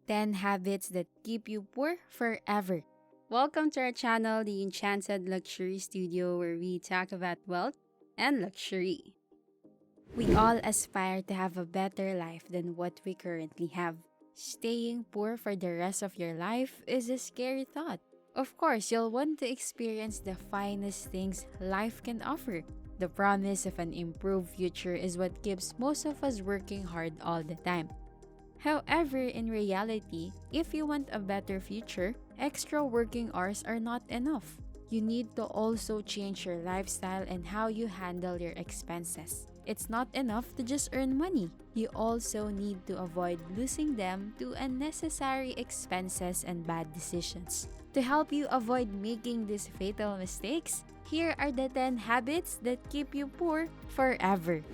10 habits that keep you poor forever. Welcome to our channel, the Enchanted Luxury Studio, where we talk about wealth and luxury. We all aspire to have a better life than what we currently have. Staying poor for the rest of your life is a scary thought. Of course, you'll want to experience the finest things life can offer. The promise of an improved future is what keeps most of us working hard all the time. However, in reality, if you want a better future, extra working hours are not enough. You need to also change your lifestyle and how you handle your expenses. It's not enough to just earn money. You also need to avoid losing them to unnecessary expenses and bad decisions. To help you avoid making these fatal mistakes, here are the 10 habits that keep you poor forever.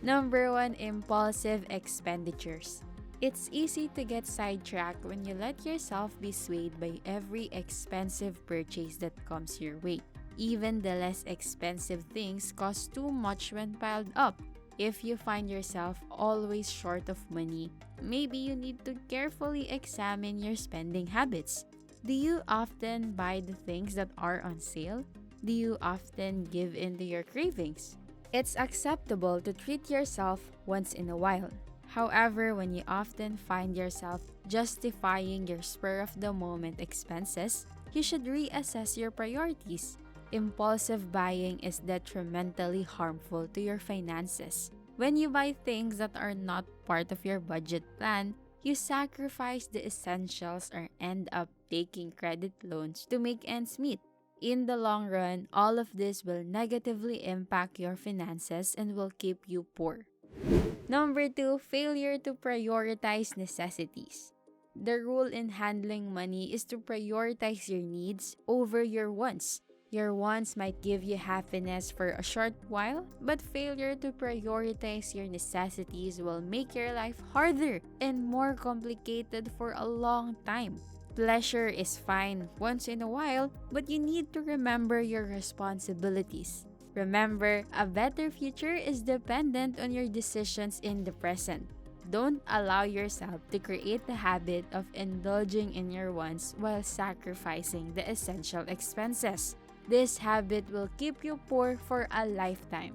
Number 1, impulsive expenditures. It's easy to get sidetracked when you let yourself be swayed by every expensive purchase that comes your way. Even the less expensive things cost too much when piled up. If you find yourself always short of money, maybe you need to carefully examine your spending habits. Do you often buy the things that are on sale? Do you often give in to your cravings? It's acceptable to treat yourself once in a while. However, when you often find yourself justifying your spur-of-the-moment expenses, you should reassess your priorities. Impulsive buying is detrimentally harmful to your finances. When you buy things that are not part of your budget plan, you sacrifice the essentials or end up taking credit loans to make ends meet. In the long run, all of this will negatively impact your finances and will keep you poor. Number 2, failure to prioritize necessities. The rule in handling money is to prioritize your needs over your wants. Your wants might give you happiness for a short while, but failure to prioritize your necessities will make your life harder and more complicated for a long time. Pleasure is fine once in a while, but you need to remember your responsibilities. Remember, a better future is dependent on your decisions in the present. Don't allow yourself to create the habit of indulging in your wants while sacrificing the essential expenses. This habit will keep you poor for a lifetime.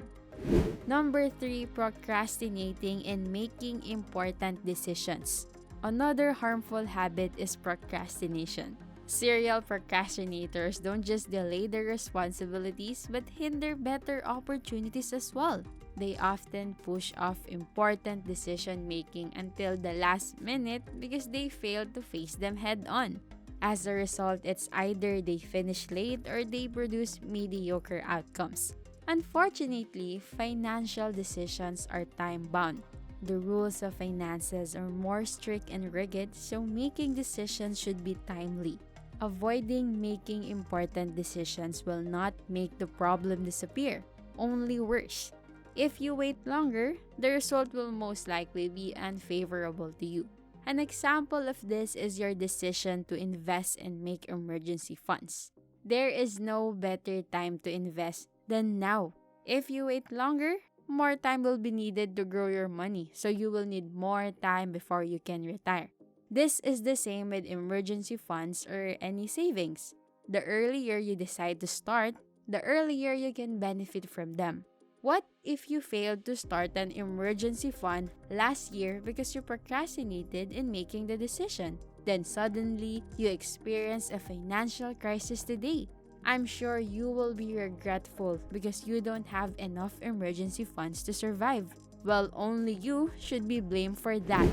Number 3, procrastinating and making important decisions. Another harmful habit is procrastination. Serial procrastinators don't just delay their responsibilities but hinder better opportunities as well. They often push off important decision making until the last minute because they fail to face them head on. As a result, it's either they finish late or they produce mediocre outcomes. Unfortunately, financial decisions are time-bound. The rules of finances are more strict and rigid, so making decisions should be timely. Avoiding making important decisions will not make the problem disappear, only worse. If you wait longer, the result will most likely be unfavorable to you. An example of this is your decision to invest and make emergency funds. There is no better time to invest than now. If you wait longer, more time will be needed to grow your money, so you will need more time before you can retire. This is the same with emergency funds or any savings. The earlier you decide to start, the earlier you can benefit from them. What if you failed to start an emergency fund last year because you procrastinated in making the decision? Then suddenly, you experience a financial crisis today. I'm sure you will be regretful because you don't have enough emergency funds to survive. Well, only you should be blamed for that.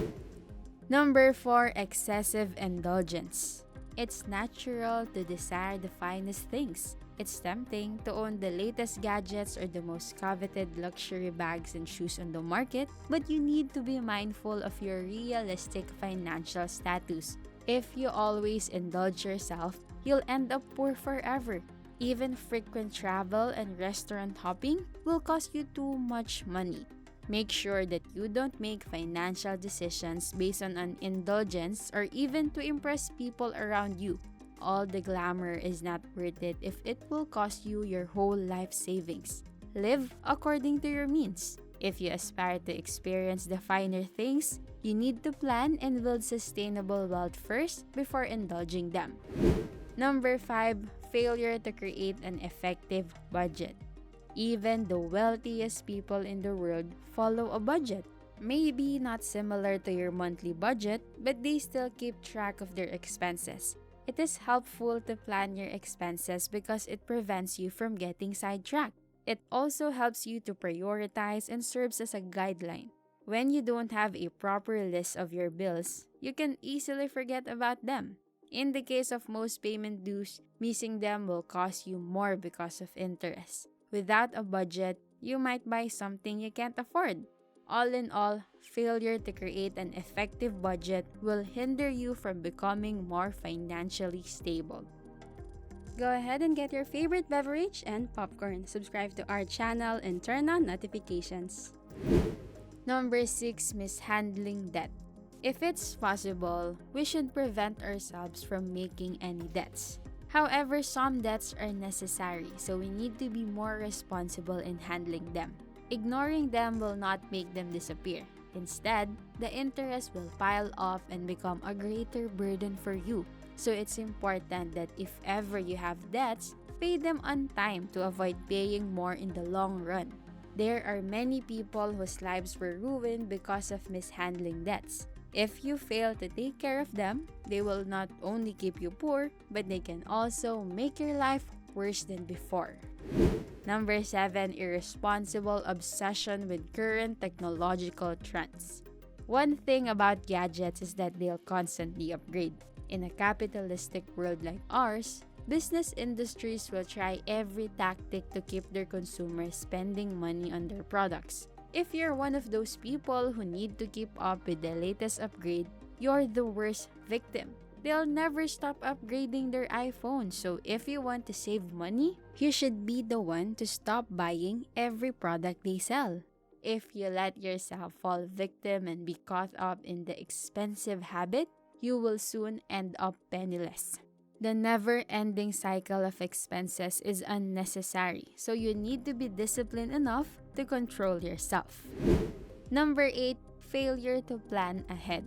Number 4, excessive indulgence. It's natural to desire the finest things. It's tempting to own the latest gadgets or the most coveted luxury bags and shoes on the market, but you need to be mindful of your realistic financial status. If you always indulge yourself, you'll end up poor forever. Even frequent travel and restaurant hopping will cost you too much money. Make sure that you don't make financial decisions based on an indulgence or even to impress people around you. All the glamour is not worth it if it will cost you your whole life savings. Live according to your means. If you aspire to experience the finer things, You need to plan and build sustainable wealth first before indulging them. Number 5, failure to create an effective budget. Even the wealthiest people in the world follow a budget. Maybe not similar to your monthly budget, but they still keep track of their expenses. It is helpful to plan your expenses because it prevents you from getting sidetracked. It also helps you to prioritize and serves as a guideline. When you don't have a proper list of your bills, you can easily forget about them. In the case of most payment dues, missing them will cost you more because of interest. Without a budget, you might buy something you can't afford. All in all, failure to create an effective budget will hinder you from becoming more financially stable. Go ahead and get your favorite beverage and popcorn. Subscribe to our channel and turn on notifications. Number 6, mishandling debt. If it's possible, we should prevent ourselves from making any debts. However, some debts are necessary, so we need to be more responsible in handling them. Ignoring them will not make them disappear. Instead, the interest will pile up and become a greater burden for you. So it's important that if ever you have debts, pay them on time to avoid paying more in the long run. There are many people whose lives were ruined because of mishandling debts. If you fail to take care of them, they will not only keep you poor, but they can also make your life worse than before. Number 7, irresponsible obsession with current technological trends. One thing about gadgets is that they'll constantly upgrade. In a capitalistic world like ours, business industries will try every tactic to keep their consumers spending money on their products. If you're one of those people who need to keep up with the latest upgrade, you're the worst victim. They'll never stop upgrading their iPhone, so if you want to save money, you should be the one to stop buying every product they sell. If you let yourself fall victim and be caught up in the expensive habit, you will soon end up penniless. The never-ending cycle of expenses is unnecessary, so you need to be disciplined enough to control yourself. Number 8, failure to plan ahead.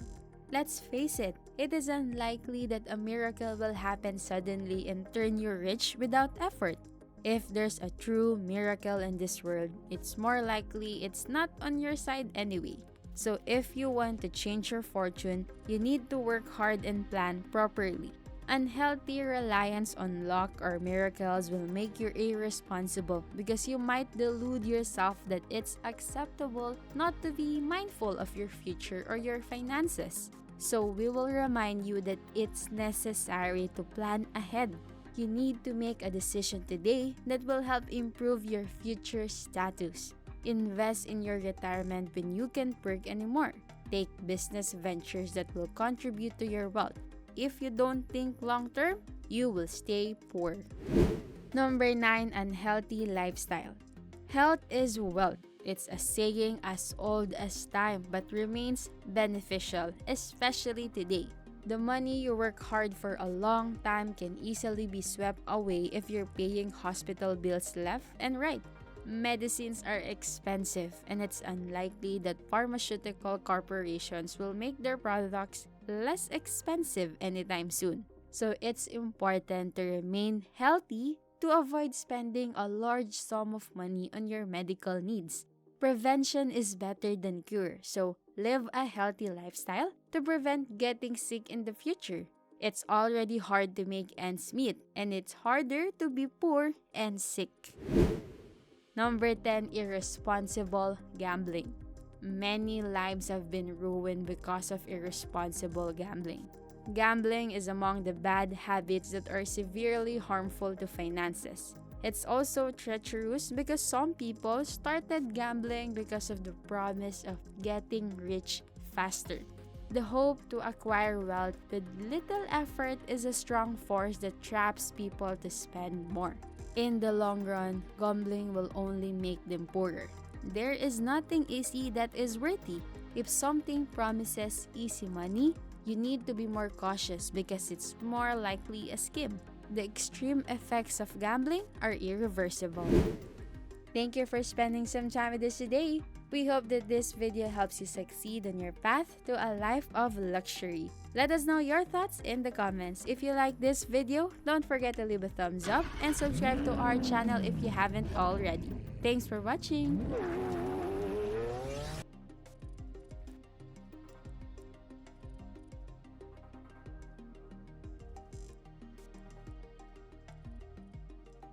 Let's face it is unlikely that a miracle will happen suddenly and turn you rich without effort. If there's a true miracle in this world, it's more likely it's not on your side anyway. So if you want to change your fortune, you need to work hard and plan properly. Unhealthy reliance on luck or miracles will make you irresponsible because you might delude yourself that it's acceptable not to be mindful of your future or your finances. So we will remind you that it's necessary to plan ahead. You need to make a decision today that will help improve your future status. Invest in your retirement when you can't work anymore. Take business ventures that will contribute to your wealth. If you don't think long-term, you will stay poor. Number 9, unhealthy lifestyle. Health is wealth. It's a saying as old as time but remains beneficial, especially today. The money you work hard for a long time can easily be swept away if you're paying hospital bills left and right. Medicines are expensive, and it's unlikely that pharmaceutical corporations will make their products less expensive anytime soon. So it's important to remain healthy to avoid spending a large sum of money on your medical needs. Prevention is better than cure, so live a healthy lifestyle to prevent getting sick in the future. It's already hard to make ends meet, and it's harder to be poor and sick. Number 10, irresponsible gambling. Many lives have been ruined because of irresponsible gambling. Gambling is among the bad habits that are severely harmful to finances. It's also treacherous because some people started gambling because of the promise of getting rich faster. The hope to acquire wealth with little effort is a strong force that traps people to spend more. In the long run, gambling will only make them poorer. There is nothing easy that is worthy. If something promises easy money, you need to be more cautious because it's more likely a scam. The extreme effects of gambling are irreversible. Thank you for spending some time with us today. We hope that this video helps you succeed on your path to a life of luxury. Let us know your thoughts in the comments. If you like this video, don't forget to leave a thumbs up and subscribe to our channel if you haven't already. Thanks for watching!